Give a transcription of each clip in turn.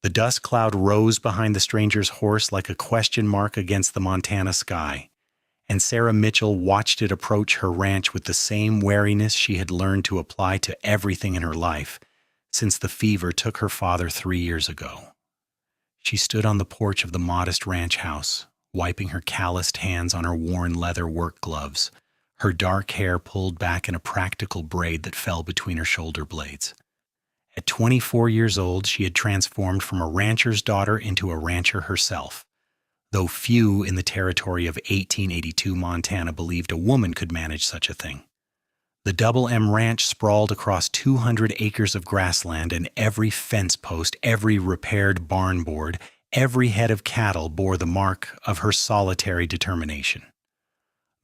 The dust cloud rose behind the stranger's horse like a question mark against the Montana sky, and Sarah Mitchell watched it approach her ranch with the same wariness she had learned to apply to everything in her life since the fever took her father 3 years ago. She stood on the porch of the modest ranch house, wiping her calloused hands on her worn leather work gloves, her dark hair pulled back in a practical braid that fell between her shoulder blades. At 24 years old, she had transformed from a rancher's daughter into a rancher herself, though few in the territory of 1882 Montana believed a woman could manage such a thing. The Double M Ranch sprawled across 200 acres of grassland, and every fence post, every repaired barn board, every head of cattle bore the mark of her solitary determination.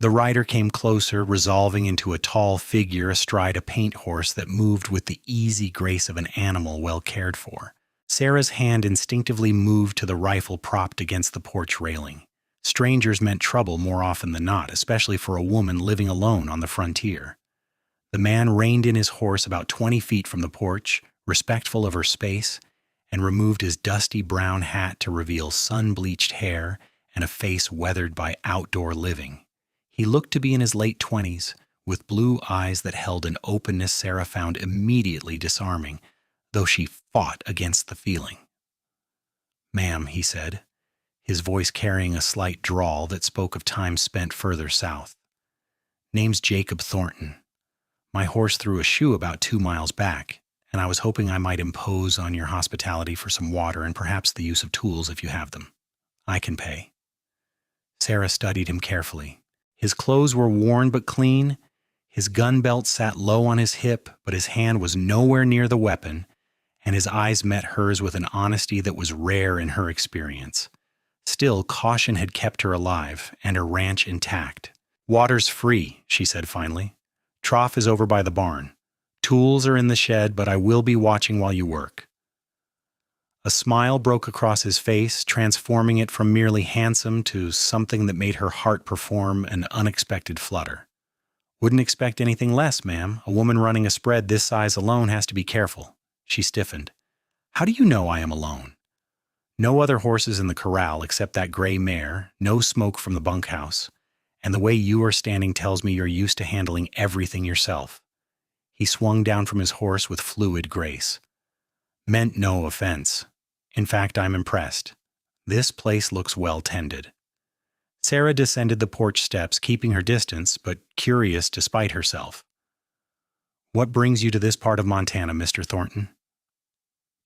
The rider came closer, resolving into a tall figure astride a paint horse that moved with the easy grace of an animal well cared for. Sarah's hand instinctively moved to the rifle propped against the porch railing. Strangers meant trouble more often than not, especially for a woman living alone on the frontier. The man reined in his horse about 20 feet from the porch, respectful of her space, and removed his dusty brown hat to reveal sun-bleached hair and a face weathered by outdoor living. He looked to be in his late 20s, with blue eyes that held an openness Sarah found immediately disarming, though she fought against the feeling. "Ma'am," he said, his voice carrying a slight drawl that spoke of time spent further south. "Name's Jacob Thornton. My horse threw a shoe about 2 miles back, and I was hoping I might impose on your hospitality for some water and perhaps the use of tools if you have them. I can pay." Sarah studied him carefully. His clothes were worn but clean. His gun belt sat low on his hip, but his hand was nowhere near the weapon, and his eyes met hers with an honesty that was rare in her experience. Still, caution had kept her alive and her ranch intact. "Water's free," she said finally. "Trough is over by the barn. Tools are in the shed, but I will be watching while you work." A smile broke across his face, transforming it from merely handsome to something that made her heart perform an unexpected flutter. "Wouldn't expect anything less, ma'am. A woman running a spread this size alone has to be careful." She stiffened. "How do you know I am alone?" "No other horses in the corral except that gray mare, no smoke from the bunkhouse, and the way you are standing tells me you're used to handling everything yourself." He swung down from his horse with fluid grace. "Meant no offense. In fact, I'm impressed. This place looks well tended." Sarah descended the porch steps, keeping her distance, but curious despite herself. "What brings you to this part of Montana, Mr. Thornton?"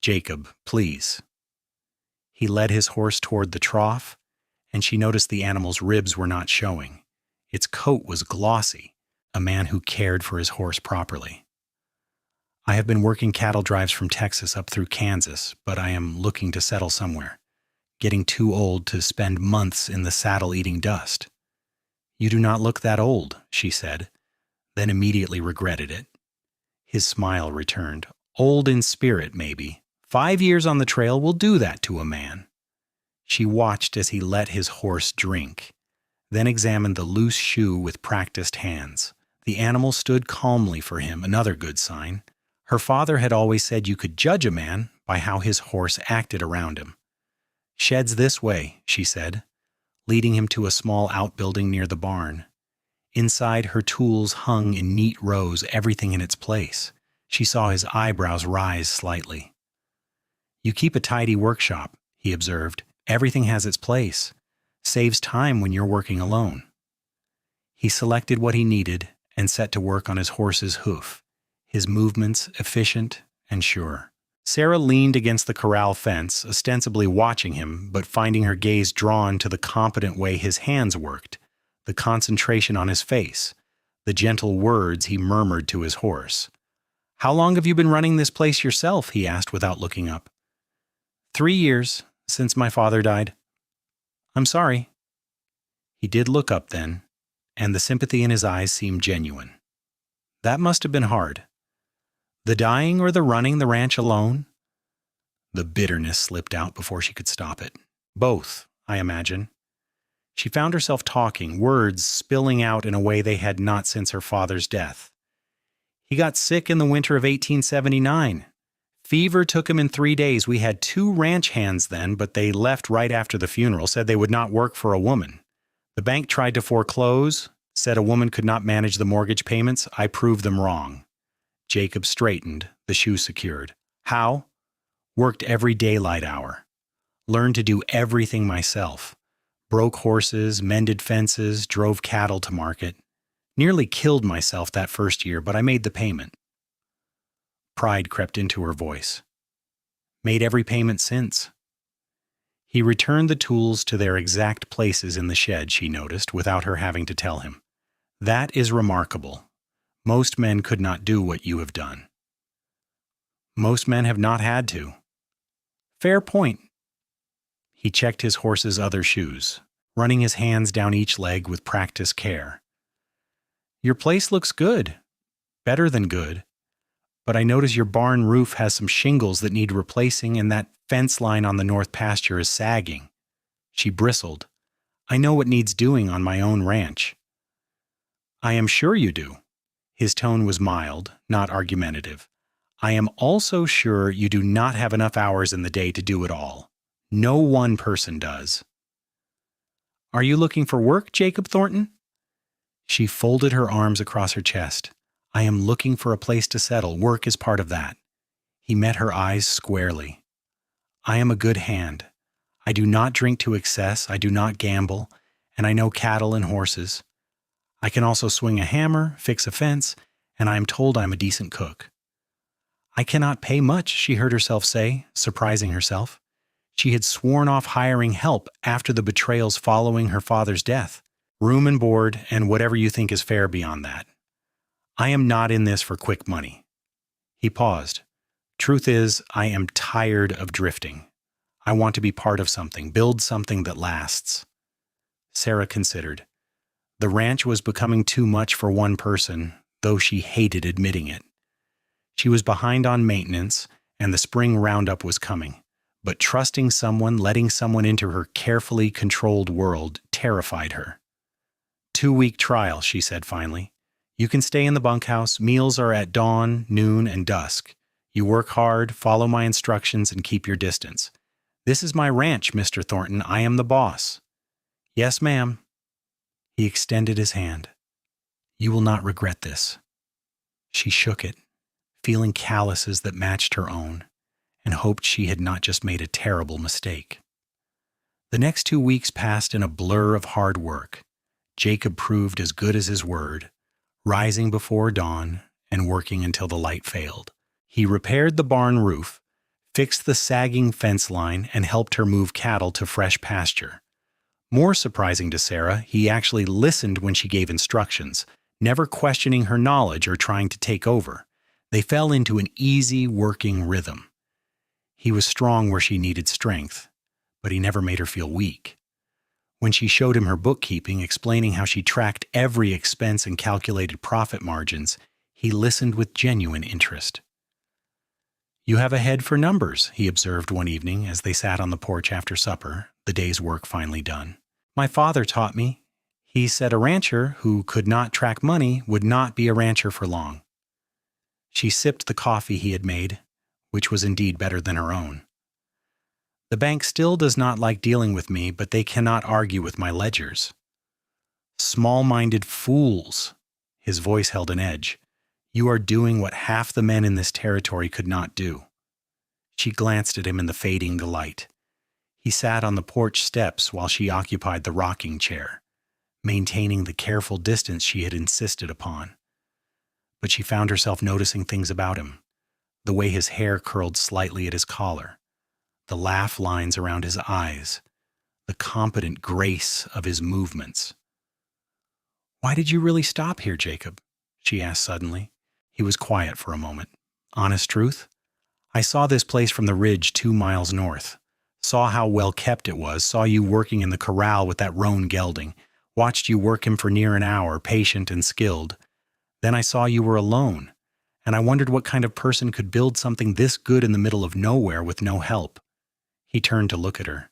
"Jacob, please." He led his horse toward the trough, and she noticed the animal's ribs were not showing. Its coat was glossy, a man who cared for his horse properly. "I have been working cattle drives from Texas up through Kansas, but I am looking to settle somewhere. Getting too old to spend months in the saddle eating dust." "You do not look that old," she said, then immediately regretted it. His smile returned. "Old in spirit, maybe. 5 years on the trail will do that to a man." She watched as he let his horse drink, then examined the loose shoe with practiced hands. The animal stood calmly for him, another good sign. Her father had always said you could judge a man by how his horse acted around him. "Shed's this way," she said, leading him to a small outbuilding near the barn. Inside, her tools hung in neat rows, everything in its place. She saw his eyebrows rise slightly. "You keep a tidy workshop," he observed. "Everything has its place. Saves time when you're working alone." He selected what he needed and set to work on his horse's hoof, his movements efficient and sure. Sarah leaned against the corral fence, ostensibly watching him, but finding her gaze drawn to the competent way his hands worked, the concentration on his face, the gentle words he murmured to his horse. "How long have you been running this place yourself?" he asked without looking up. 3 years, since my father died." "I'm sorry." He did look up then, and the sympathy in his eyes seemed genuine. "That must have been hard. The dying or the running the ranch alone?" The bitterness slipped out before she could stop it. "Both, I imagine." She found herself talking, words spilling out in a way they had not since her father's death. "He got sick in the winter of 1879. Fever took him in 3 days. We had 2 ranch hands then, but they left right after the funeral, said they would not work for a woman. The bank tried to foreclose, said a woman could not manage the mortgage payments. I proved them wrong. Jacob straightened, the shoe secured. How? Worked every daylight hour. Learned to do everything myself. Broke horses, mended fences, drove cattle to market. Nearly killed myself that first year, but I made the payment. Pride crept into her voice. Made every payment since. He returned the tools to their exact places in the shed, she noticed, without her having to tell him. That is remarkable. Most men could not do what you have done. Most men have not had to. Fair point. He checked his horse's other shoes, running his hands down each leg with practiced care. Your place looks good. Better than good. But I notice your barn roof has some shingles that need replacing, and that fence line on the north pasture is sagging. She bristled. I know what needs doing on my own ranch. I am sure you do. His tone was mild, not argumentative. I am also sure you do not have enough hours in the day to do it all. No one person does. Are you looking for work, Jacob Thornton? She folded her arms across her chest. I am looking for a place to settle. Work is part of that. He met her eyes squarely. I am a good hand. I do not drink to excess. I do not gamble. And I know cattle and horses. I can also swing a hammer, fix a fence, and I am told I am a decent cook. I cannot pay much, she heard herself say, surprising herself. She had sworn off hiring help after the betrayals following her father's death. Room and board, and whatever you think is fair beyond that. I am not in this for quick money. He paused. Truth is, I am tired of drifting. I want to be part of something, build something that lasts. Sarah considered. The ranch was becoming too much for one person, though she hated admitting it. She was behind on maintenance, and the spring roundup was coming. But trusting someone, letting someone into her carefully controlled world, terrified her. 2-week trial, she said finally. You can stay in the bunkhouse. Meals are at dawn, noon, and dusk. You work hard, follow my instructions, and keep your distance. This is my ranch, Mr. Thornton. I am the boss. Yes, ma'am. He extended his hand. You will not regret this. She shook it, feeling calluses that matched her own, and hoped she had not just made a terrible mistake. The next 2 weeks passed in a blur of hard work. Jacob proved as good as his word, rising before dawn and working until the light failed. He repaired the barn roof, fixed the sagging fence line, and helped her move cattle to fresh pasture. More surprising to Sarah, he actually listened when she gave instructions, never questioning her knowledge or trying to take over. They fell into an easy working rhythm. He was strong where she needed strength, but he never made her feel weak. When she showed him her bookkeeping, explaining how she tracked every expense and calculated profit margins, he listened with genuine interest. You have a head for numbers, he observed one evening as they sat on the porch after supper, the day's work finally done. My father taught me. He said a rancher who could not track money would not be a rancher for long. She sipped the coffee he had made, which was indeed better than her own. The bank still does not like dealing with me, but they cannot argue with my ledgers. Small-minded fools. His voice held an edge. You are doing what half the men in this territory could not do. She glanced at him in the fading light. He sat on the porch steps while she occupied the rocking chair, maintaining the careful distance she had insisted upon. But she found herself noticing things about him, the way his hair curled slightly at his collar, the laugh lines around his eyes, the competent grace of his movements. Why did you really stop here, Jacob? She asked suddenly. He was quiet for a moment. Honest truth? I saw this place from the ridge 2 miles north. Saw how well kept it was, saw you working in the corral with that roan gelding, watched you work him for near an hour, patient and skilled. Then I saw you were alone, and I wondered what kind of person could build something this good in the middle of nowhere with no help. He turned to look at her.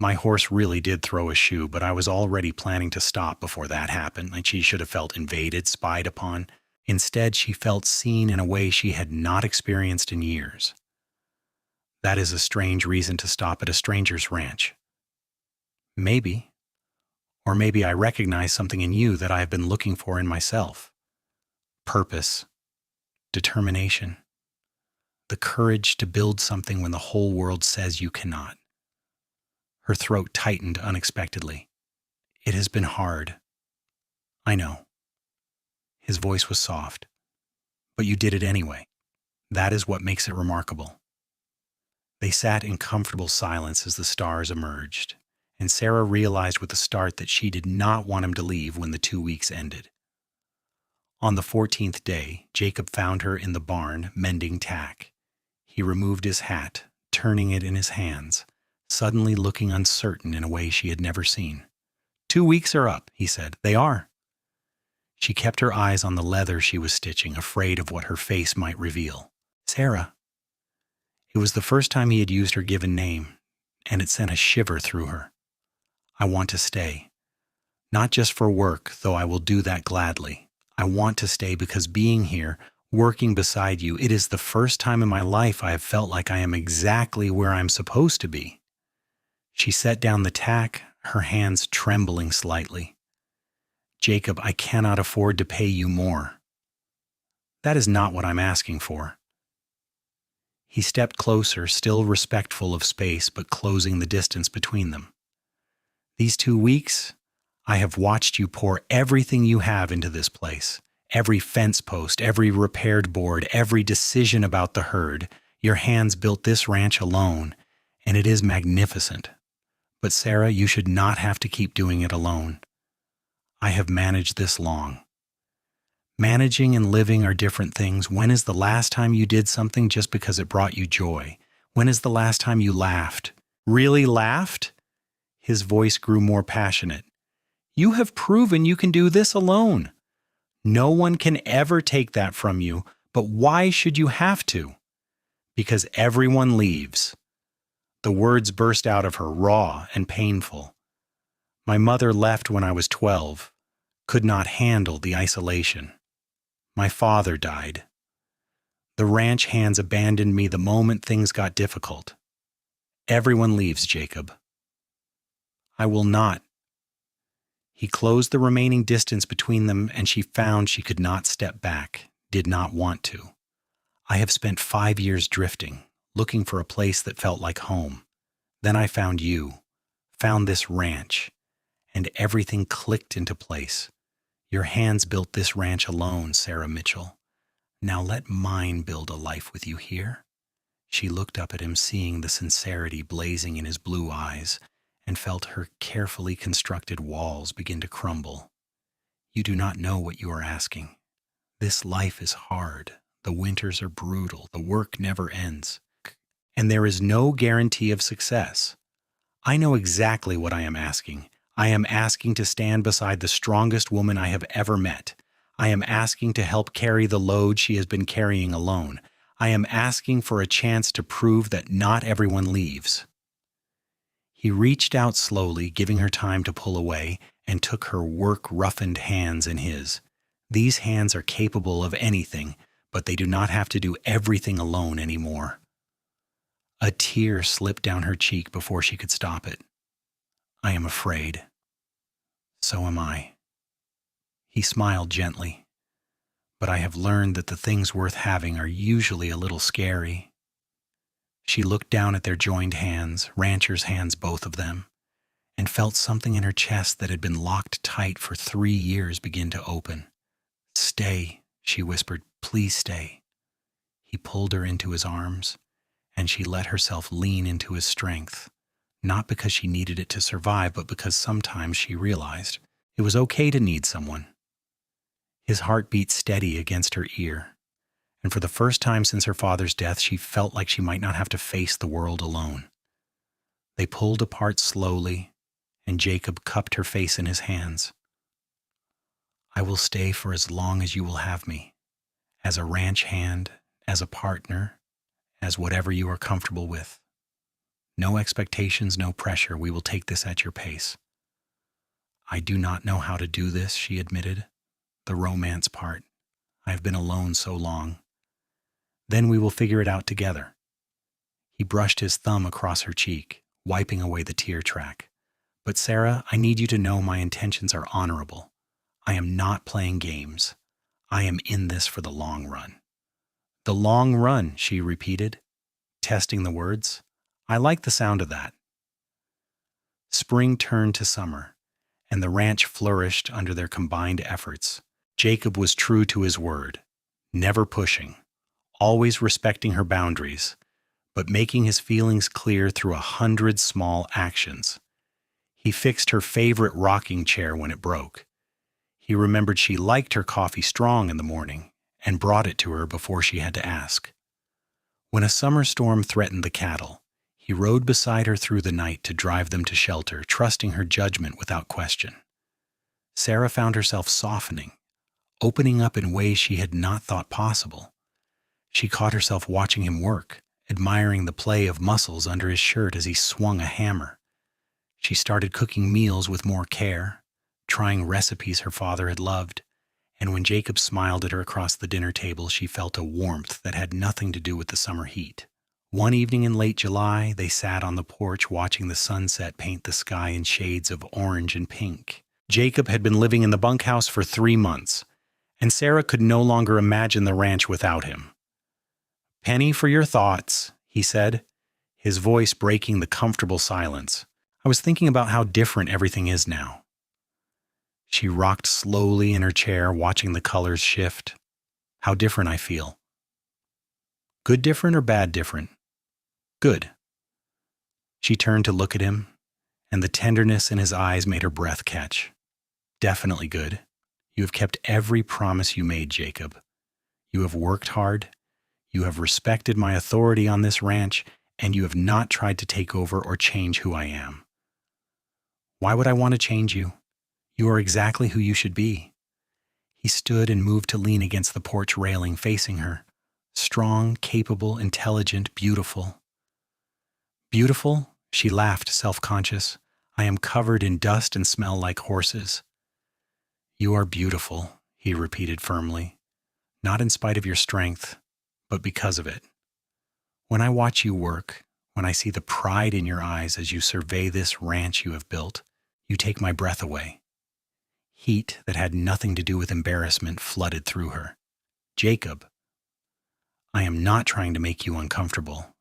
My horse really did throw a shoe, but I was already planning to stop before that happened, like she should have felt invaded, spied upon. Instead, she felt seen in a way she had not experienced in years. That is a strange reason to stop at a stranger's ranch. Maybe, or maybe I recognize something in you that I have been looking for in myself. Purpose, determination, the courage to build something when the whole world says you cannot. Her throat tightened unexpectedly. It has been hard. I know. His voice was soft. But you did it anyway. That is what makes it remarkable. They sat in comfortable silence as the stars emerged, and Sarah realized with a start that she did not want him to leave when the 2 weeks ended. On the 14th day, Jacob found her in the barn mending tack. He removed his hat, turning it in his hands, suddenly looking uncertain in a way she had never seen. 2 weeks are up, he said. They are. She kept her eyes on the leather she was stitching, afraid of what her face might reveal. Sarah. It was the first time he had used her given name, and it sent a shiver through her. I want to stay. Not just for work, though I will do that gladly. I want to stay because being here, working beside you, it is the first time in my life I have felt like I am exactly where I'm supposed to be. She set down the tack, her hands trembling slightly. Jacob, I cannot afford to pay you more. That is not what I'm asking for. He stepped closer, still respectful of space, but closing the distance between them. These 2 weeks, I have watched you pour everything you have into this place. Every fence post, every repaired board, every decision about the herd. Your hands built this ranch alone, and it is magnificent. But Sarah, you should not have to keep doing it alone. I have managed this long. Managing and living are different things. When is the last time you did something just because it brought you joy? When is the last time you laughed? Really laughed? His voice grew more passionate. You have proven you can do this alone. No one can ever take that from you, but why should you have to? Because everyone leaves. The words burst out of her, raw and painful. My mother left when I was 12, could not handle the isolation. My father died. The ranch hands abandoned me the moment things got difficult. Everyone leaves, Jacob. I will not. He closed the remaining distance between them, and she found she could not step back, did not want to. I have spent 5 years drifting, looking for a place that felt like home. Then I found you, found this ranch, and everything clicked into place. Your hands built this ranch alone, Sarah Mitchell. Now let mine build a life with you here. She looked up at him, seeing the sincerity blazing in his blue eyes, and felt her carefully constructed walls begin to crumble. You do not know what you are asking. This life is hard. The winters are brutal. The work never ends. And there is no guarantee of success. I know exactly what I am asking. I am asking to stand beside the strongest woman I have ever met. I am asking to help carry the load she has been carrying alone. I am asking for a chance to prove that not everyone leaves. He reached out slowly, giving her time to pull away, and took her work-roughened hands in his. These hands are capable of anything, but they do not have to do everything alone anymore. A tear slipped down her cheek before she could stop it. I am afraid. So am I. He smiled gently. But I have learned that the things worth having are usually a little scary. She looked down at their joined hands, rancher's hands both of them, and felt something in her chest that had been locked tight for 3 years begin to open. Stay, she whispered, please stay. He pulled her into his arms, and she let herself lean into his strength, not because she needed it to survive, but because sometimes she realized it was okay to need someone. His heart beat steady against her ear, and for the first time since her father's death, she felt like she might not have to face the world alone. They pulled apart slowly, and Jacob cupped her face in his hands. I will stay for as long as you will have me, as a ranch hand, as a partner, as whatever you are comfortable with. No expectations, no pressure. We will take this at your pace. I do not know how to do this, she admitted. The romance part. I have been alone so long. Then we will figure it out together. He brushed his thumb across her cheek, wiping away the tear track. But Sarah, I need you to know my intentions are honorable. I am not playing games. I am in this for the long run. The long run, she repeated, testing the words. I like the sound of that. Spring turned to summer, and the ranch flourished under their combined efforts. Jacob was true to his word, never pushing, always respecting her boundaries, but making his feelings clear through 100 small actions. He fixed her favorite rocking chair when it broke. He remembered she liked her coffee strong in the morning and brought it to her before she had to ask. When a summer storm threatened the cattle, he rode beside her through the night to drive them to shelter, trusting her judgment without question. Sarah found herself softening, opening up in ways she had not thought possible. She caught herself watching him work, admiring the play of muscles under his shirt as he swung a hammer. She started cooking meals with more care, trying recipes her father had loved, and when Jacob smiled at her across the dinner table, she felt a warmth that had nothing to do with the summer heat. One evening in late July, they sat on the porch watching the sunset paint the sky in shades of orange and pink. Jacob had been living in the bunkhouse for 3 months, and Sarah could no longer imagine the ranch without him. "Penny for your thoughts," he said, his voice breaking the comfortable silence. "I was thinking about how different everything is now." She rocked slowly in her chair, watching the colors shift. "How different I feel." "Good different or bad different?" "Good." She turned to look at him, and the tenderness in his eyes made her breath catch. "Definitely good. You have kept every promise you made, Jacob. You have worked hard. You have respected my authority on this ranch, and you have not tried to take over or change who I am." "Why would I want to change you? You are exactly who you should be." He stood and moved to lean against the porch railing, facing her. Strong, capable, intelligent, beautiful. "Beautiful?" She laughed, self-conscious. "I am covered in dust and smell like horses." "You are beautiful," he repeated firmly. "Not in spite of your strength, but because of it. When I watch you work, when I see the pride in your eyes as you survey this ranch you have built, you take my breath away." Heat that had nothing to do with embarrassment flooded through her. "Jacob, I am not trying to make you uncomfortable.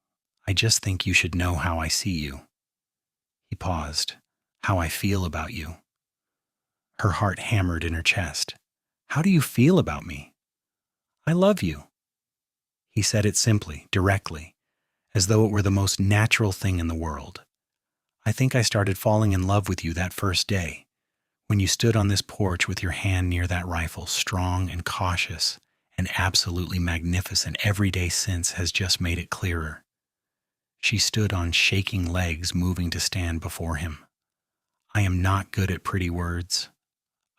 I just think you should know how I see you." He paused. "How I feel about you." Her heart hammered in her chest. "How do you feel about me?" "I love you." He said it simply, directly, as though it were the most natural thing in the world. "I think I started falling in love with you that first day, when you stood on this porch with your hand near that rifle, strong and cautious and absolutely magnificent. Every day since has just made it clearer." She stood on shaking legs, moving to stand before him. "I am not good at pretty words.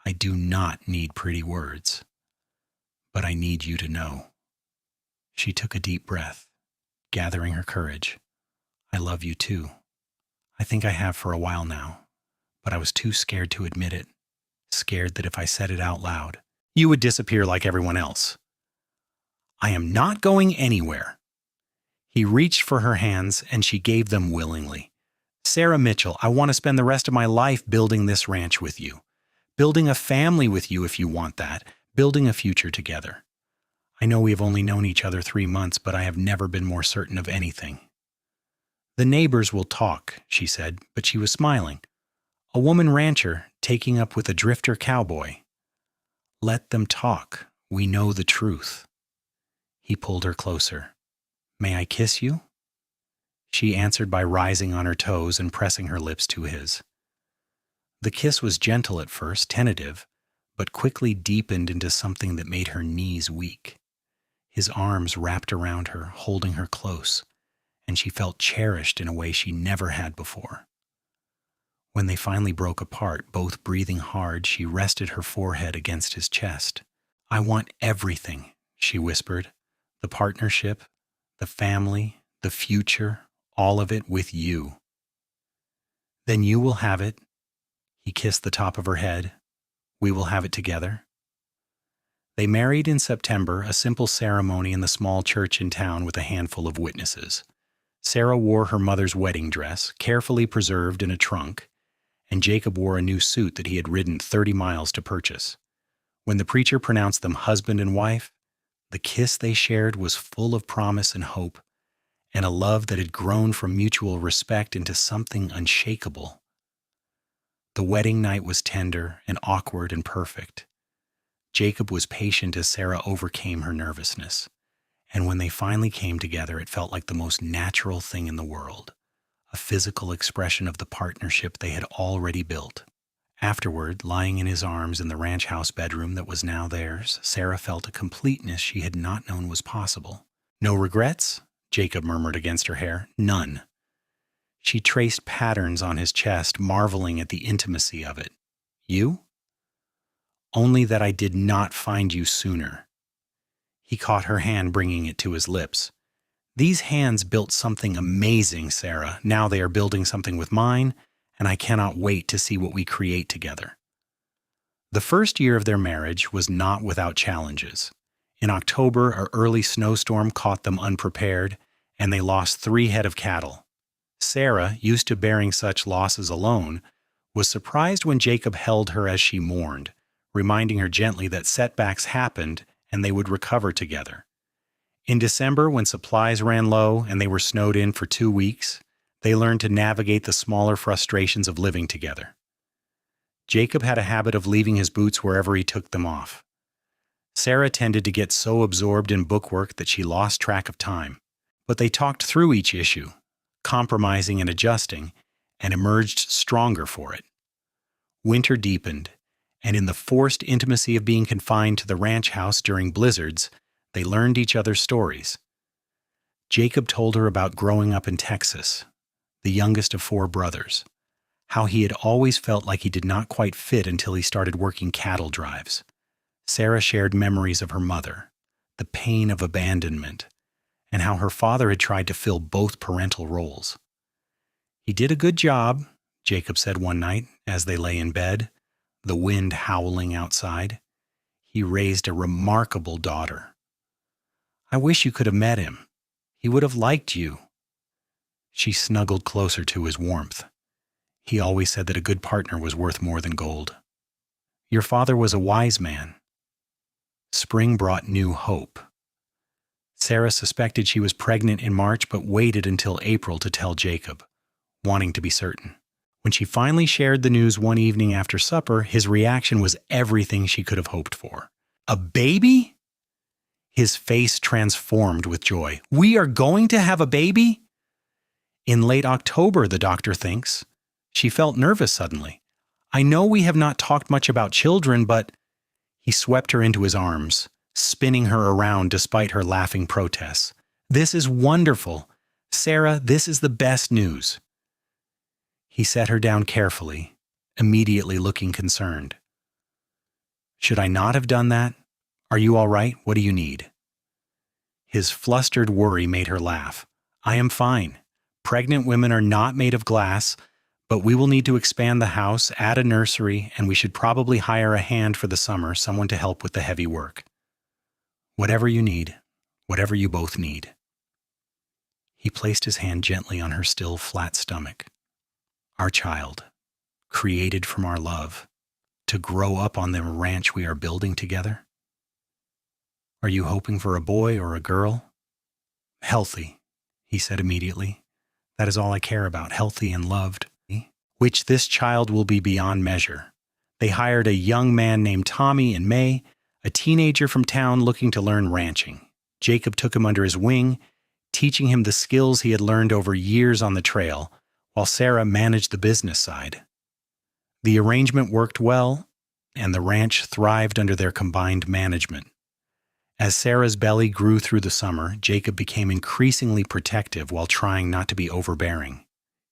I do not need pretty words. But I need you to know." She took a deep breath, gathering her courage. "I love you too. I think I have for a while now, but I was too scared to admit it. Scared that if I said it out loud, you would disappear like everyone else." "I am not going anywhere." He reached for her hands, and she gave them willingly. "Sarah Mitchell, I want to spend the rest of my life building this ranch with you. Building a family with you if you want that. Building a future together. I know we have only known each other 3 months, but I have never been more certain of anything." "The neighbors will talk," she said, but she was smiling. "A woman rancher taking up with a drifter cowboy." "Let them talk. We know the truth." He pulled her closer. "May I kiss you?" She answered by rising on her toes and pressing her lips to his. The kiss was gentle at first, tentative, but quickly deepened into something that made her knees weak. His arms wrapped around her, holding her close, and she felt cherished in a way she never had before. When they finally broke apart, both breathing hard, she rested her forehead against his chest. "I want everything," she whispered. "The partnership, the family, the future, all of it with you." "Then you will have it." He kissed the top of her head. "We will have it together." They married in September, a simple ceremony in the small church in town with a handful of witnesses. Sarah wore her mother's wedding dress, carefully preserved in a trunk, and Jacob wore a new suit that he had ridden 30 miles to purchase. When the preacher pronounced them husband and wife, the kiss they shared was full of promise and hope, and a love that had grown from mutual respect into something unshakable. The wedding night was tender and awkward and perfect. Jacob was patient as Sarah overcame her nervousness, and when they finally came together, it felt like the most natural thing in the world, a physical expression of the partnership they had already built. Afterward, lying in his arms in the ranch house bedroom that was now theirs, Sarah felt a completeness she had not known was possible. "No regrets?" Jacob murmured against her hair. "None." She traced patterns on his chest, marveling at the intimacy of it. "You?" "Only that I did not find you sooner." He caught her hand, bringing it to his lips. "These hands built something amazing, Sarah. Now they are building something with mine, and I cannot wait to see what we create together." The first year of their marriage was not without challenges. In October, an early snowstorm caught them unprepared, and they lost 3 head of cattle. Sarah, used to bearing such losses alone, was surprised when Jacob held her as she mourned, reminding her gently that setbacks happened and they would recover together. In December, when supplies ran low and they were snowed in for 2 weeks, they learned to navigate the smaller frustrations of living together. Jacob had a habit of leaving his boots wherever he took them off. Sarah tended to get so absorbed in bookwork that she lost track of time, but they talked through each issue, compromising and adjusting, and emerged stronger for it. Winter deepened, and in the forced intimacy of being confined to the ranch house during blizzards, they learned each other's stories. Jacob told her about growing up in Texas, the youngest of 4 brothers, how he had always felt like he did not quite fit until he started working cattle drives. Sarah shared memories of her mother, the pain of abandonment, and how her father had tried to fill both parental roles. "He did a good job," Jacob said one night as they lay in bed, the wind howling outside. "He raised a remarkable daughter. I wish you could have met him. He would have liked you." She snuggled closer to his warmth. "He always said that a good partner was worth more than gold." "Your father was a wise man." Spring brought new hope. Sarah suspected she was pregnant in March, but waited until April to tell Jacob, wanting to be certain. When she finally shared the news one evening after supper, his reaction was everything she could have hoped for. "A baby?" His face transformed with joy. "We are going to have a baby?" "In late October, the doctor thinks." She felt nervous suddenly. "I know we have not talked much about children, but—" He swept her into his arms, spinning her around despite her laughing protests. "This is wonderful. Sarah, this is the best news." He set her down carefully, immediately looking concerned. "Should I not have done that? Are you all right? What do you need?" His flustered worry made her laugh. "I am fine. Pregnant women are not made of glass, but we will need to expand the house, add a nursery, and we should probably hire a hand for the summer, someone to help with the heavy work. Whatever you need, whatever you both need." He placed his hand gently on her still flat stomach. "Our child, created from our love, to grow up on the ranch we are building together. Are you hoping for a boy or a girl?" "Healthy," he said immediately. "That is all I care about, healthy and loved. Which this child will be beyond measure." They hired a young man named Tommy in May, a teenager from town looking to learn ranching. Jacob took him under his wing, teaching him the skills he had learned over years on the trail, while Sarah managed the business side. The arrangement worked well, and the ranch thrived under their combined management. As Sarah's belly grew through the summer, Jacob became increasingly protective while trying not to be overbearing.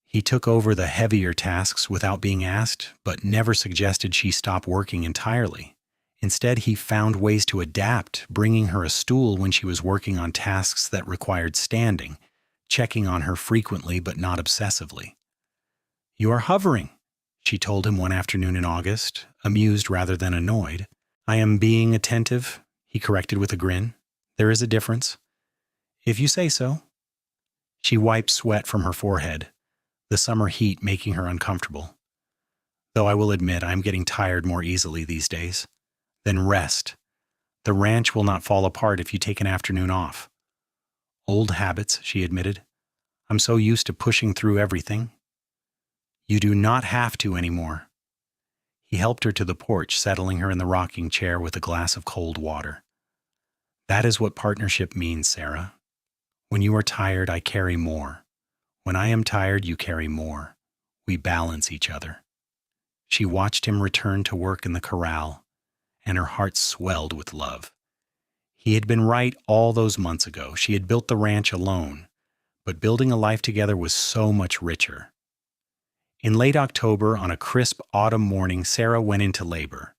He took over the heavier tasks without being asked, but never suggested she stop working entirely. Instead, he found ways to adapt, bringing her a stool when she was working on tasks that required standing, checking on her frequently but not obsessively. "You are hovering," she told him one afternoon in August, amused rather than annoyed. "I am being attentive," he corrected with a grin. "There is a difference." "If you say so." She wiped sweat from her forehead, the summer heat making her uncomfortable. Though I will admit I am getting tired more easily these days. Then rest. The ranch will not fall apart if you take an afternoon off. Old habits, she admitted. I'm so used to pushing through everything. You do not have to anymore. He helped her to the porch, settling her in the rocking chair with a glass of cold water. That is what partnership means, Sarah. When you are tired, I carry more. When I am tired, you carry more. We balance each other. She watched him return to work in the corral, and her heart swelled with love. He had been right all those months ago. She had built the ranch alone, but building a life together was so much richer. In late October, on a crisp autumn morning, Sarah went into labor.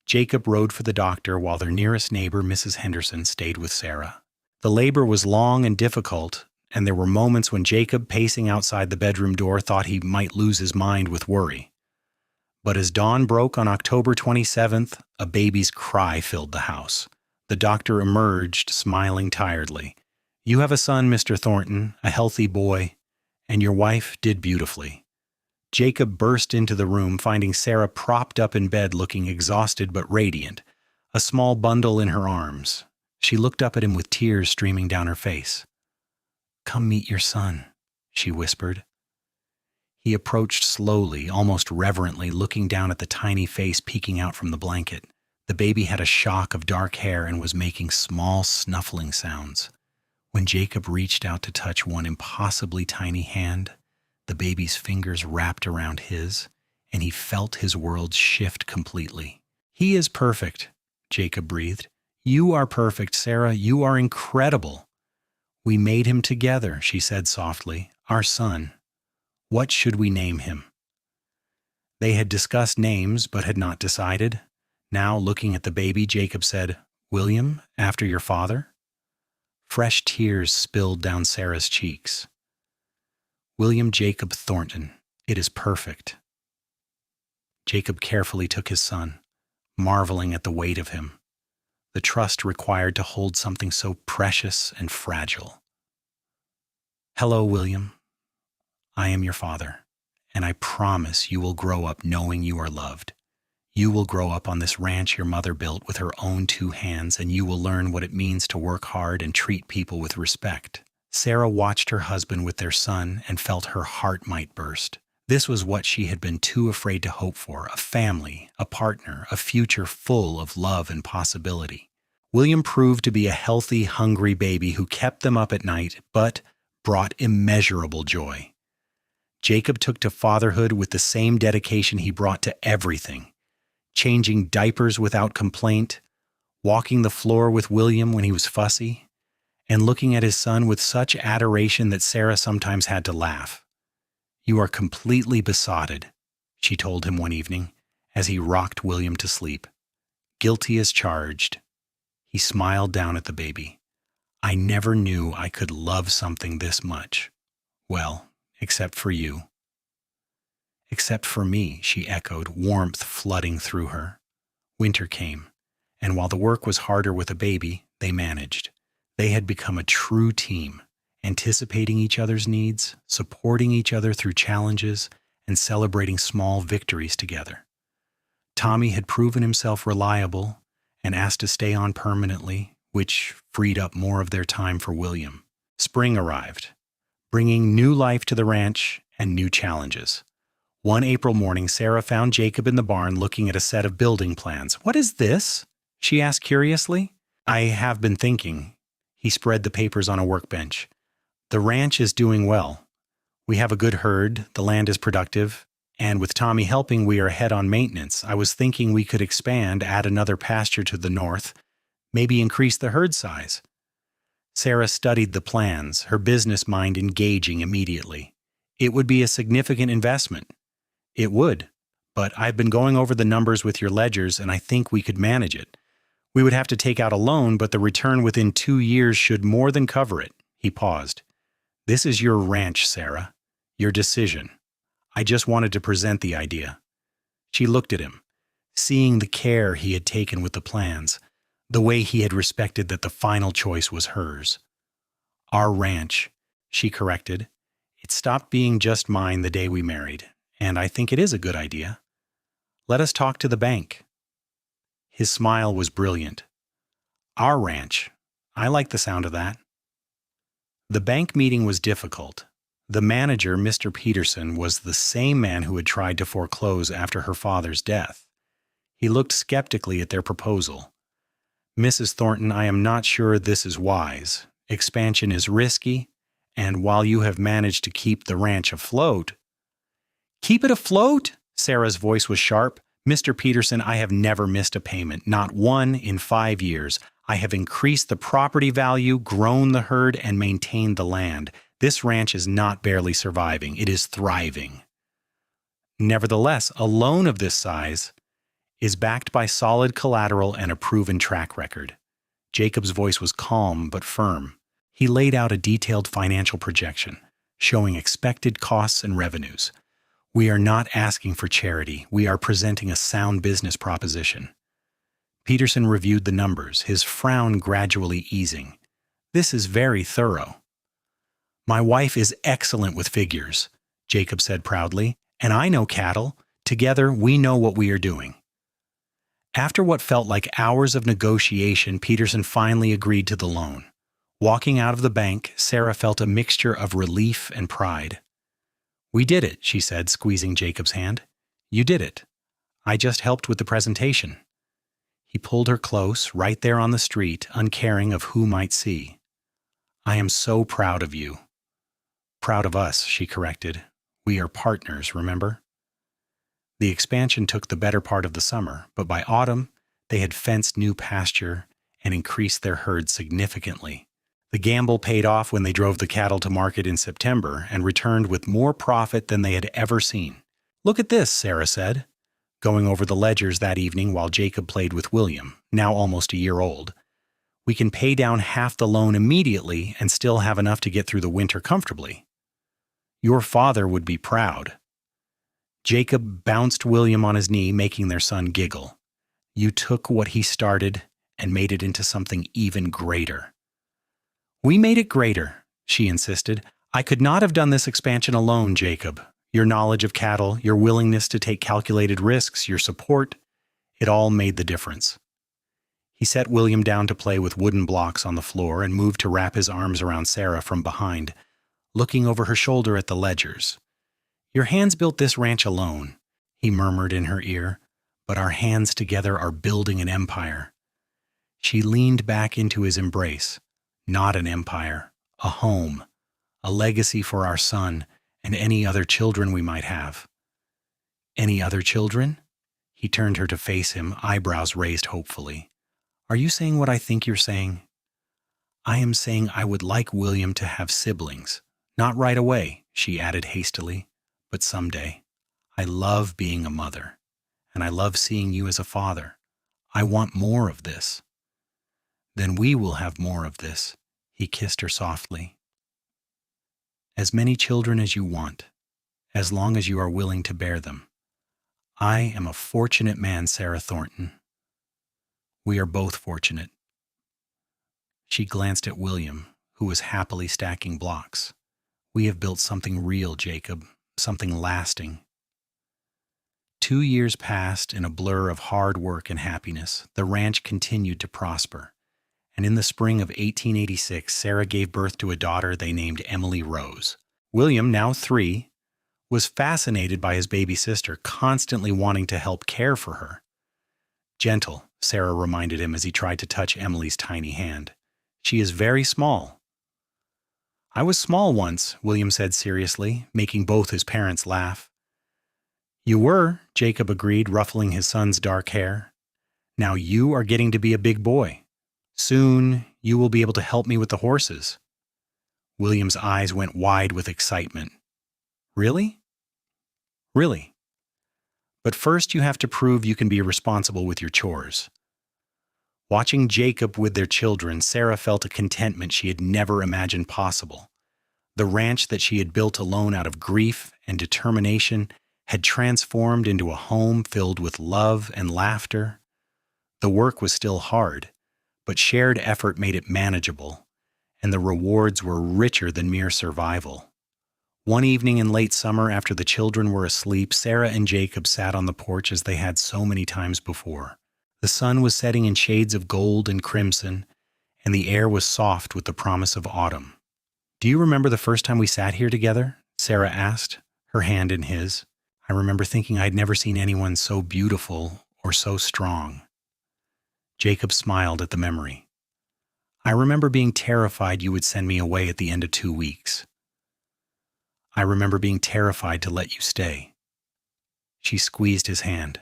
Jacob rode for the doctor while their nearest neighbor, Mrs. Henderson, stayed with Sarah. The labor was long and difficult, and there were moments when Jacob, pacing outside the bedroom door, thought he might lose his mind with worry. But as dawn broke on October 27th, a baby's cry filled the house. The doctor emerged, smiling tiredly. You have a son, Mr. Thornton, a healthy boy, and your wife did beautifully. Jacob burst into the room, finding Sarah propped up in bed looking exhausted but radiant, a small bundle in her arms. She looked up at him with tears streaming down her face. Come meet your son, she whispered. He approached slowly, almost reverently, looking down at the tiny face peeking out from the blanket. The baby had a shock of dark hair and was making small snuffling sounds. When Jacob reached out to touch one impossibly tiny hand, the baby's fingers wrapped around his, and he felt his world shift completely. He is perfect, Jacob breathed. You are perfect, Sarah. You are incredible. We made him together, she said softly. Our son. What should we name him? They had discussed names, but had not decided. Now, looking at the baby, Jacob said, William, after your father? Fresh tears spilled down Sarah's cheeks. William Jacob Thornton. It is perfect. Jacob carefully took his son, marveling at the weight of him, the trust required to hold something so precious and fragile. Hello, William. I am your father, and I promise you will grow up knowing you are loved. You will grow up on this ranch your mother built with her own 2 hands, and you will learn what it means to work hard and treat people with respect. Sarah watched her husband with their son and felt her heart might burst. This was what she had been too afraid to hope for, a family, a partner, a future full of love and possibility. William proved to be a healthy, hungry baby who kept them up at night, but brought immeasurable joy. Jacob took to fatherhood with the same dedication he brought to everything, changing diapers without complaint, walking the floor with William when he was fussy, and looking at his son with such adoration that Sarah sometimes had to laugh. You are completely besotted, she told him one evening as he rocked William to sleep. Guilty as charged. He smiled down at the baby. I never knew I could love something this much. Well, except for you. Except for me, she echoed, warmth flooding through her. Winter came, and while the work was harder with a baby, they managed. They had become a true team, anticipating each other's needs, supporting each other through challenges, and celebrating small victories together. Tommy had proven himself reliable and asked to stay on permanently, which freed up more of their time for William. Spring arrived, bringing new life to the ranch and new challenges. One April morning, Sarah found Jacob in the barn looking at a set of building plans. What is this? She asked curiously. I have been thinking. He spread the papers on a workbench. The ranch is doing well. We have a good herd, the land is productive, and with Tommy helping, we are ahead on maintenance. I was thinking we could expand, add another pasture to the north, maybe increase the herd size. Sarah studied the plans, her business mind engaging immediately. It would be a significant investment. It would, but I've been going over the numbers with your ledgers, and I think we could manage it. We would have to take out a loan, but the return within 2 years should more than cover it. He paused. This is your ranch, Sarah. Your decision. I just wanted to present the idea. She looked at him, seeing the care he had taken with the plans, the way he had respected that the final choice was hers. Our ranch. she corrected. It stopped being just mine the day we married, and I think it is a good idea. Let us talk to the bank. His smile was brilliant. Our ranch. I like the sound of that. The bank meeting was difficult. The manager, Mr. Peterson, was the same man who had tried to foreclose after her father's death. He looked skeptically at their proposal. Mrs. Thornton, I am not sure this is wise. Expansion is risky, and while you have managed to keep the ranch afloat— Keep it afloat? Sarah's voice was sharp. Mr. Peterson, I have never missed a payment, not one in 5 years. I have increased the property value, grown the herd, and maintained the land. This ranch is not barely surviving, it is thriving. Nevertheless, a loan of this size is backed by solid collateral and a proven track record. Jacob's voice was calm but firm. He laid out a detailed financial projection, showing expected costs and revenues. We are not asking for charity. We are presenting a sound business proposition. Peterson reviewed the numbers, his frown gradually easing. This is very thorough. My wife is excellent with figures, Jacob said proudly, and I know cattle. Together, we know what we are doing. After what felt like hours of negotiation, Peterson finally agreed to the loan. Walking out of the bank, Sarah felt a mixture of relief and pride. We did it, she said, squeezing Jacob's hand. You did it. I just helped with the presentation. He pulled her close, right there on the street, uncaring of who might see. I am so proud of you. Proud of us, she corrected. We are partners, remember? The expansion took the better part of the summer, but by autumn, they had fenced new pasture and increased their herd significantly. The gamble paid off when they drove the cattle to market in September and returned with more profit than they had ever seen. Look at this, Sarah said, going over the ledgers that evening while Jacob played with William, now almost a year old. We can pay down half the loan immediately and still have enough to get through the winter comfortably. Your father would be proud. Jacob bounced William on his knee, making their son giggle. You took what he started and made it into something even greater. We made it greater, she insisted. I could not have done this expansion alone, Jacob. Your knowledge of cattle, your willingness to take calculated risks, your support, it all made the difference. He set William down to play with wooden blocks on the floor and moved to wrap his arms around Sarah from behind, looking over her shoulder at the ledgers. Your hands built this ranch alone, he murmured in her ear, but our hands together are building an empire. She leaned back into his embrace. Not an empire, a home, a legacy for our son and any other children we might have. Any other children? He turned her to face him, eyebrows raised hopefully. Are you saying what I think you're saying? I am saying I would like William to have siblings. Not right away, she added hastily, but someday. I love being a mother, and I love seeing you as a father. I want more of this. Then we will have more of this, he kissed her softly. As many children as you want, as long as you are willing to bear them. I am a fortunate man, Sarah Thornton. We are both fortunate. She glanced at William, who was happily stacking blocks. We have built something real, Jacob, something lasting. 2 years passed in a blur of hard work and happiness. The ranch continued to prosper. And in the spring of 1886, Sarah gave birth to a daughter they named Emily Rose. William, now 3, was fascinated by his baby sister, constantly wanting to help care for her. Gentle, Sarah reminded him as he tried to touch Emily's tiny hand. She is very small. I was small once, William said seriously, making both his parents laugh. You were, Jacob agreed, ruffling his son's dark hair. Now you are getting to be a big boy. Soon, you will be able to help me with the horses. William's eyes went wide with excitement. Really? Really. But first you have to prove you can be responsible with your chores. Watching Jacob with their children, Sarah felt a contentment she had never imagined possible. The ranch that she had built alone out of grief and determination had transformed into a home filled with love and laughter. The work was still hard, but shared effort made it manageable, and the rewards were richer than mere survival. One evening in late summer, after the children were asleep, Sarah and Jacob sat on the porch as they had so many times before. The sun was setting in shades of gold and crimson, and the air was soft with the promise of autumn. "Do you remember the first time we sat here together?" Sarah asked, her hand in his. "I remember thinking I'd never seen anyone so beautiful or so strong." Jacob smiled at the memory. "I remember being terrified you would send me away at the end of 2 weeks. I remember being terrified to let you stay." She squeezed his hand.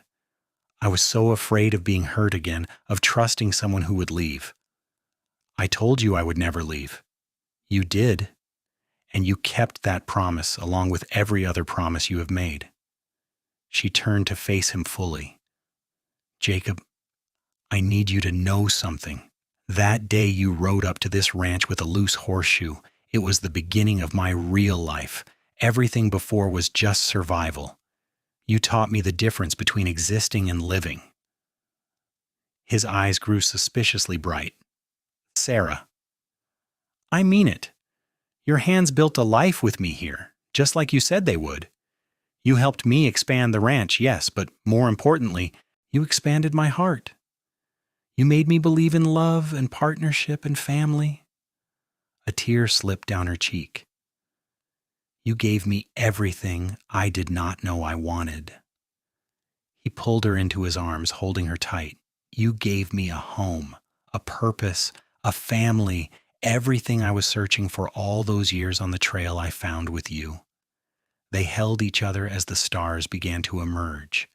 "I was so afraid of being hurt again, of trusting someone who would leave. I told you I would never leave. You did, and you kept that promise along with every other promise you have made." She turned to face him fully. "Jacob, I need you to know something. That day you rode up to this ranch with a loose horseshoe, it was the beginning of my real life. Everything before was just survival. You taught me the difference between existing and living." His eyes grew suspiciously bright. "Sarah, I mean it. Your hands built a life with me here, just like you said they would. You helped me expand the ranch, yes, but more importantly, you expanded my heart. You made me believe in love and partnership and family." A tear slipped down her cheek. "You gave me everything I did not know I wanted." He pulled her into his arms, holding her tight. "You gave me a home, a purpose, a family, everything I was searching for all those years on the trail I found with you." They held each other as the stars began to emerge.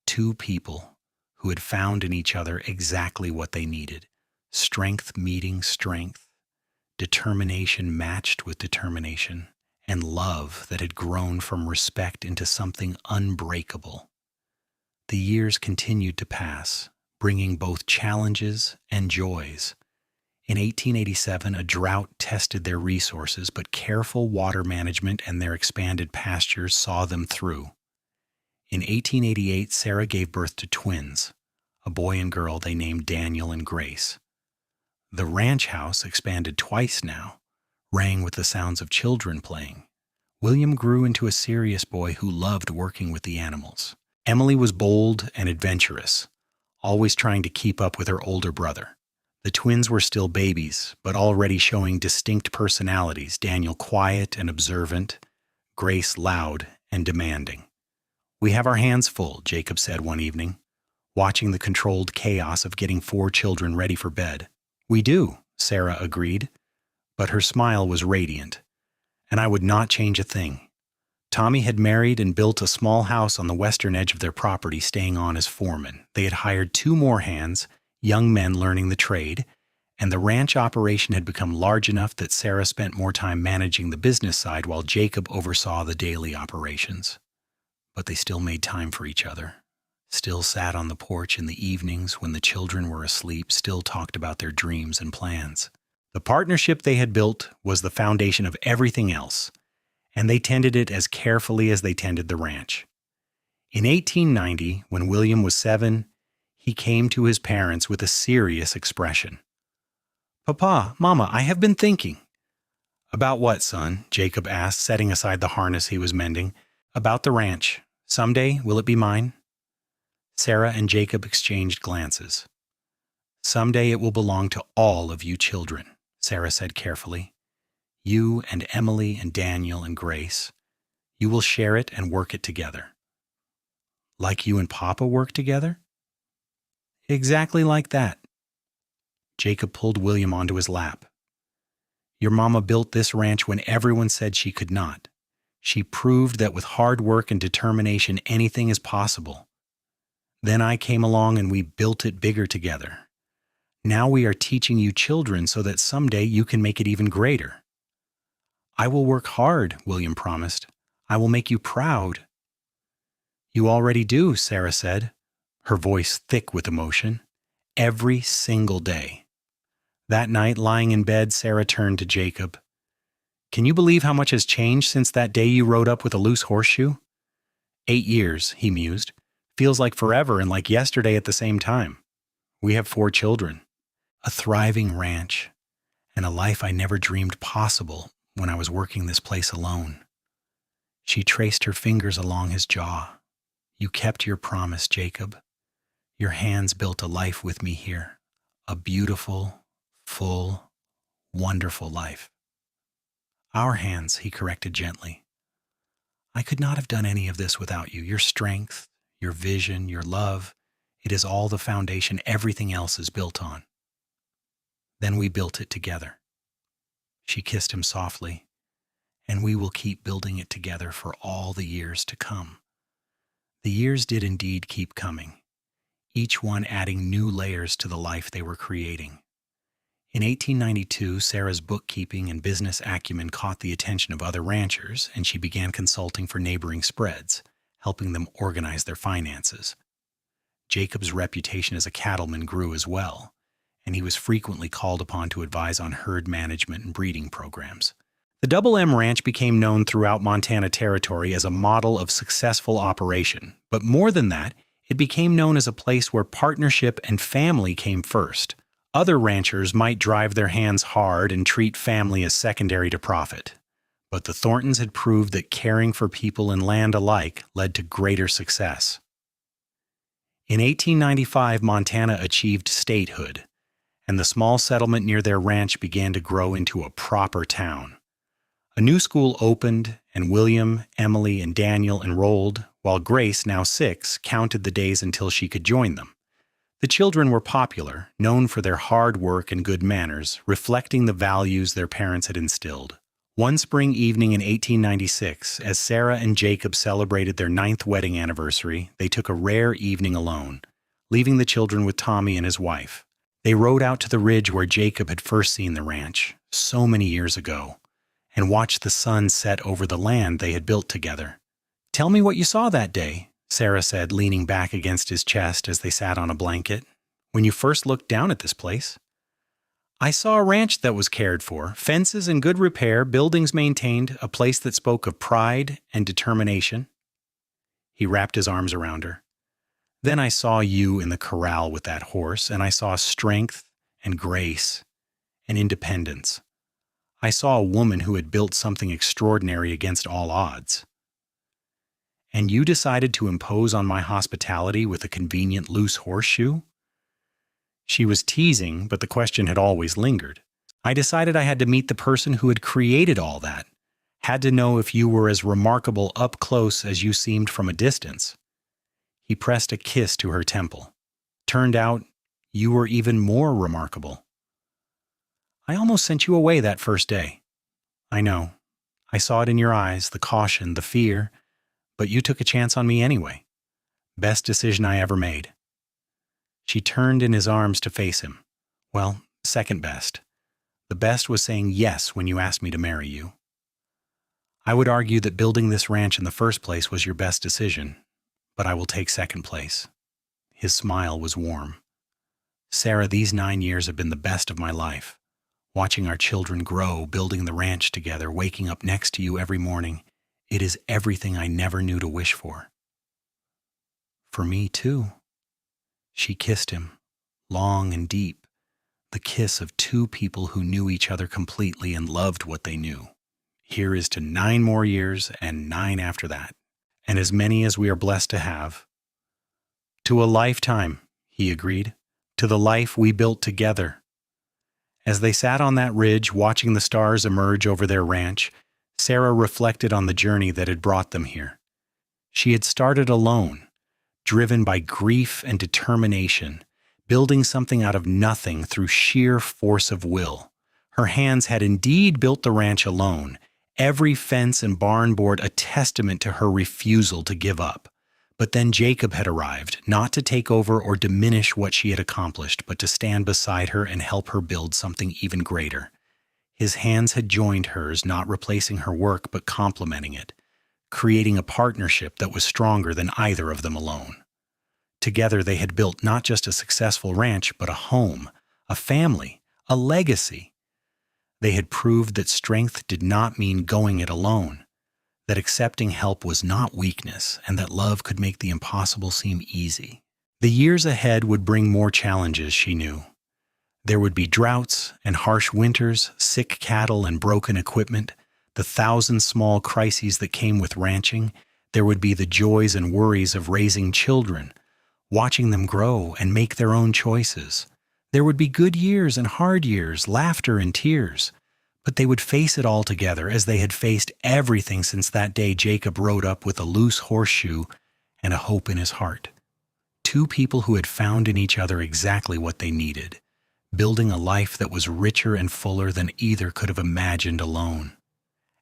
Two people who had found in each other exactly what they needed. Strength meeting strength, determination matched with determination, and love that had grown from respect into something unbreakable. The years continued to pass, bringing both challenges and joys. In 1887, a drought tested their resources, but careful water management and their expanded pastures saw them through. In 1888, Sarah gave birth to twins, a boy and girl they named Daniel and Grace. The ranch house, expanded twice now, rang with the sounds of children playing. William grew into a serious boy who loved working with the animals. Emily was bold and adventurous, always trying to keep up with her older brother. The twins were still babies, but already showing distinct personalities, Daniel quiet and observant, Grace loud and demanding. "We have our hands full," Jacob said one evening, watching the controlled chaos of getting 4 children ready for bed. "We do," Sarah agreed, but her smile was radiant. "And I would not change a thing." Tommy had married and built a small house on the western edge of their property, staying on as foreman. They had hired 2 more hands, young men learning the trade, and the ranch operation had become large enough that Sarah spent more time managing the business side while Jacob oversaw the daily operations. But they still made time for each other, still sat on the porch in the evenings when the children were asleep, still talked about their dreams and plans. The partnership they had built was the foundation of everything else, and they tended it as carefully as they tended the ranch. In 1890, when William was 7, he came to his parents with a serious expression. "Papa, Mama, I have been thinking." "About what, son?" Jacob asked, setting aside the harness he was mending. "About the ranch. Someday, will it be mine?" Sarah and Jacob exchanged glances. "Someday it will belong to all of you children," Sarah said carefully. "You and Emily and Daniel and Grace. You will share it and work it together." "Like you and Papa work together?" "Exactly like that." Jacob pulled William onto his lap. "Your mama built this ranch when everyone said she could not. She proved that with hard work and determination anything is possible. Then I came along and we built it bigger together. Now we are teaching you children so that someday you can make it even greater." "I will work hard," William promised. "I will make you proud." "You already do," Sarah said, her voice thick with emotion. "Every single day." That night, lying in bed, Sarah turned to Jacob. "Can you believe how much has changed since that day you rode up with a loose horseshoe?" 8 years, he mused. "Feels like forever and like yesterday at the same time. We have 4 children, a thriving ranch, and a life I never dreamed possible when I was working this place alone. She traced her fingers along his jaw. You kept your promise, Jacob. Your hands built a life with me here. A beautiful, full, wonderful life. Our hands, he corrected gently. I could not have done any of this without you. Your strength, your vision, your love, it is all the foundation everything else is built on. Then we built it together. She kissed him softly, and we will keep building it together for all the years to come. The years did indeed keep coming, each one adding new layers to the life they were creating. In 1892, Sarah's bookkeeping and business acumen caught the attention of other ranchers, and she began consulting for neighboring spreads, helping them organize their finances. Jacob's reputation as a cattleman grew as well, and he was frequently called upon to advise on herd management and breeding programs. The Double M Ranch became known throughout Montana Territory as a model of successful operation, but more than that, it became known as a place where partnership and family came first. Other ranchers might drive their hands hard and treat family as secondary to profit, but the Thorntons had proved that caring for people and land alike led to greater success. In 1895, Montana achieved statehood, and the small settlement near their ranch began to grow into a proper town. A new school opened, and William, Emily, and Daniel enrolled, while Grace, now 6, counted the days until she could join them. The children were popular, known for their hard work and good manners, reflecting the values their parents had instilled. One spring evening in 1896, as Sarah and Jacob celebrated their 9th wedding anniversary, they took a rare evening alone, leaving the children with Tommy and his wife. They rode out to the ridge where Jacob had first seen the ranch, so many years ago, and watched the sun set over the land they had built together. "Tell me what you saw that day," Sarah said, leaning back against his chest as they sat on a blanket, "when you first looked down at this place." "I saw a ranch that was cared for, fences in good repair, buildings maintained, a place that spoke of pride and determination." He wrapped his arms around her. "Then I saw you in the corral with that horse, and I saw strength and grace and independence. I saw a woman who had built something extraordinary against all odds. And you decided to impose on my hospitality with a convenient loose horseshoe?" She was teasing, but the question had always lingered. "I decided I had to meet the person who had created all that. Had to know if you were as remarkable up close as you seemed from a distance." He pressed a kiss to her temple. "Turned out, you were even more remarkable. I almost sent you away that first day. I know. I saw it in your eyes, the caution, the fear, but you took a chance on me anyway. Best decision I ever made." She turned in his arms to face him. "Well, second best. The best was saying yes when you asked me to marry you. I would argue that building this ranch in the first place was your best decision, but I will take second place." His smile was warm. "Sarah, these 9 years have been the best of my life. Watching our children grow, building the ranch together, waking up next to you every morning, it is everything I never knew to wish for." "For me, too." She kissed him, long and deep, the kiss of two people who knew each other completely and loved what they knew. "Here is to 9 more years and 9 after that, and as many as we are blessed to have." "To a lifetime," he agreed, "to the life we built together." As they sat on that ridge, watching the stars emerge over their ranch, Sarah reflected on the journey that had brought them here. She had started alone, driven by grief and determination, building something out of nothing through sheer force of will. Her hands had indeed built the ranch alone, every fence and barn board a testament to her refusal to give up. But then Jacob had arrived, not to take over or diminish what she had accomplished, but to stand beside her and help her build something even greater. His hands had joined hers, not replacing her work, but complementing it, creating a partnership that was stronger than either of them alone. Together they had built not just a successful ranch, but a home, a family, a legacy. They had proved that strength did not mean going it alone, that accepting help was not weakness, and that love could make the impossible seem easy. The years ahead would bring more challenges, she knew. There would be droughts and harsh winters, sick cattle and broken equipment, the thousand small crises that came with ranching. There would be the joys and worries of raising children, watching them grow and make their own choices. There would be good years and hard years, laughter and tears. But they would face it all together as they had faced everything since that day Jacob rode up with a loose horseshoe and a hope in his heart. Two people who had found in each other exactly what they needed, building a life that was richer and fuller than either could have imagined alone.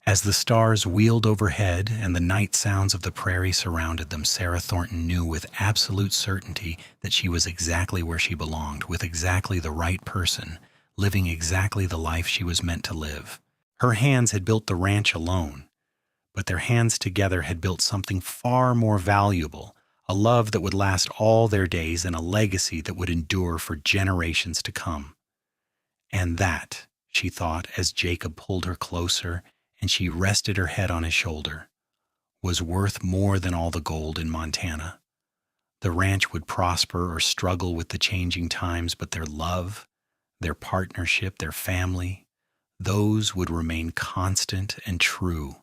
As the stars wheeled overhead and the night sounds of the prairie surrounded them, Sarah Thornton knew with absolute certainty that she was exactly where she belonged, with exactly the right person, living exactly the life she was meant to live. Her hands had built the ranch alone, but their hands together had built something far more valuable, a love that would last all their days and a legacy that would endure for generations to come. And that, she thought as Jacob pulled her closer and she rested her head on his shoulder, was worth more than all the gold in Montana. The ranch would prosper or struggle with the changing times, but their love, their partnership, their family, those would remain constant and true.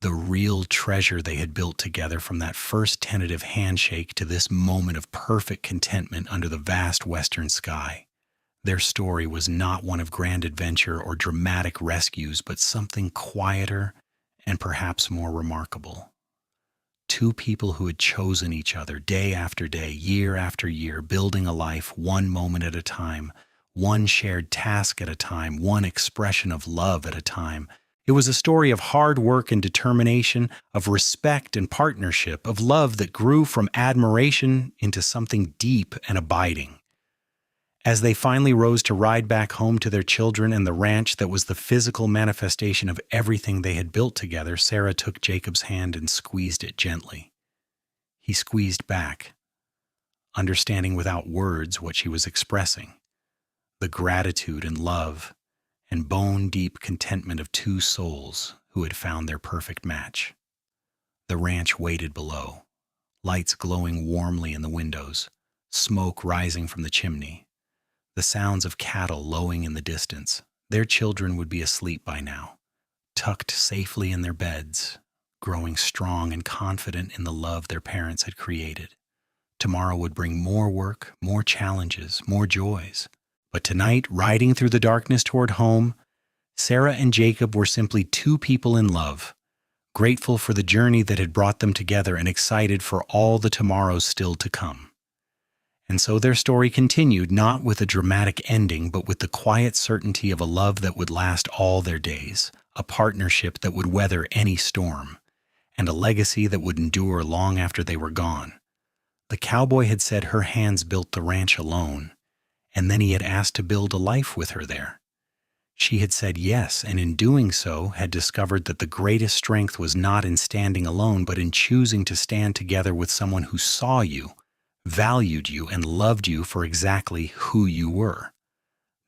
The real treasure they had built together from that first tentative handshake to this moment of perfect contentment under the vast western sky. Their story was not one of grand adventure or dramatic rescues, but something quieter and perhaps more remarkable. Two people who had chosen each other day after day, year after year, building a life one moment at a time, one shared task at a time, one expression of love at a time. It was a story of hard work and determination, of respect and partnership, of love that grew from admiration into something deep and abiding. As they finally rose to ride back home to their children and the ranch that was the physical manifestation of everything they had built together, Sarah took Jacob's hand and squeezed it gently. He squeezed back, understanding without words what she was expressing, the gratitude and love and bone-deep contentment of two souls who had found their perfect match. The ranch waited below, lights glowing warmly in the windows, smoke rising from the chimney, the sounds of cattle lowing in the distance. Their children would be asleep by now, tucked safely in their beds, growing strong and confident in the love their parents had created. Tomorrow would bring more work, more challenges, more joys. But tonight, riding through the darkness toward home, Sarah and Jacob were simply two people in love, grateful for the journey that had brought them together and excited for all the tomorrows still to come. And so their story continued, not with a dramatic ending, but with the quiet certainty of a love that would last all their days, a partnership that would weather any storm, and a legacy that would endure long after they were gone. The cowboy had said her hands built the ranch alone, and then he had asked to build a life with her there. She had said yes, and in doing so had discovered that the greatest strength was not in standing alone, but in choosing to stand together with someone who saw you, valued you, and loved you for exactly who you were.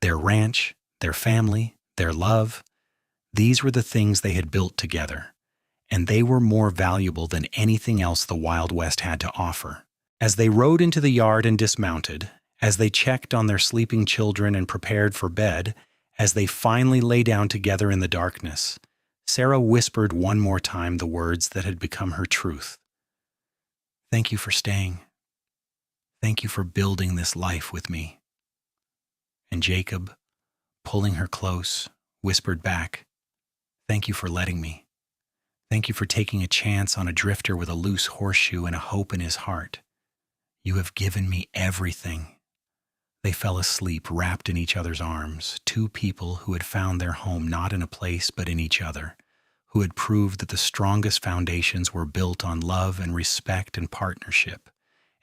Their ranch, their family, their love, these were the things they had built together, and they were more valuable than anything else the Wild West had to offer. As they rode into the yard and dismounted, as they checked on their sleeping children and prepared for bed, as they finally lay down together in the darkness, Sarah whispered one more time the words that had become her truth. "Thank you for staying. Thank you for building this life with me." And Jacob, pulling her close, whispered back, "Thank you for letting me. Thank you for taking a chance on a drifter with a loose horseshoe and a hope in his heart. You have given me everything." They fell asleep, wrapped in each other's arms, two people who had found their home not in a place but in each other, who had proved that the strongest foundations were built on love and respect and partnership,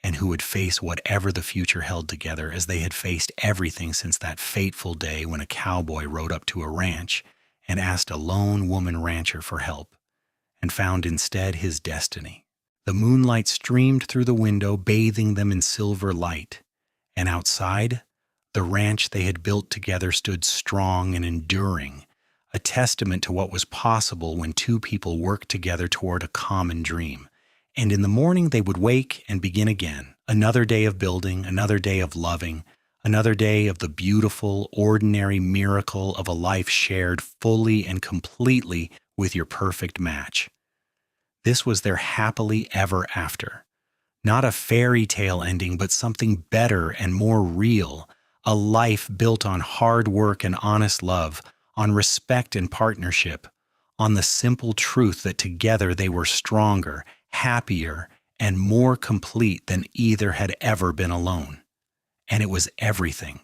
and who would face whatever the future held together as they had faced everything since that fateful day when a cowboy rode up to a ranch and asked a lone woman rancher for help, and found instead his destiny. The moonlight streamed through the window, bathing them in silver light, and outside, the ranch they had built together stood strong and enduring, a testament to what was possible when two people worked together toward a common dream. And in the morning they would wake and begin again, another day of building, another day of loving, Another day of the beautiful, ordinary miracle of a life shared fully and completely with your perfect match. This was their happily ever after. Not a fairy tale ending, but something better and more real. A life built on hard work and honest love, on respect and partnership, on the simple truth that together they were stronger, happier, and more complete than either had ever been alone. And it was everything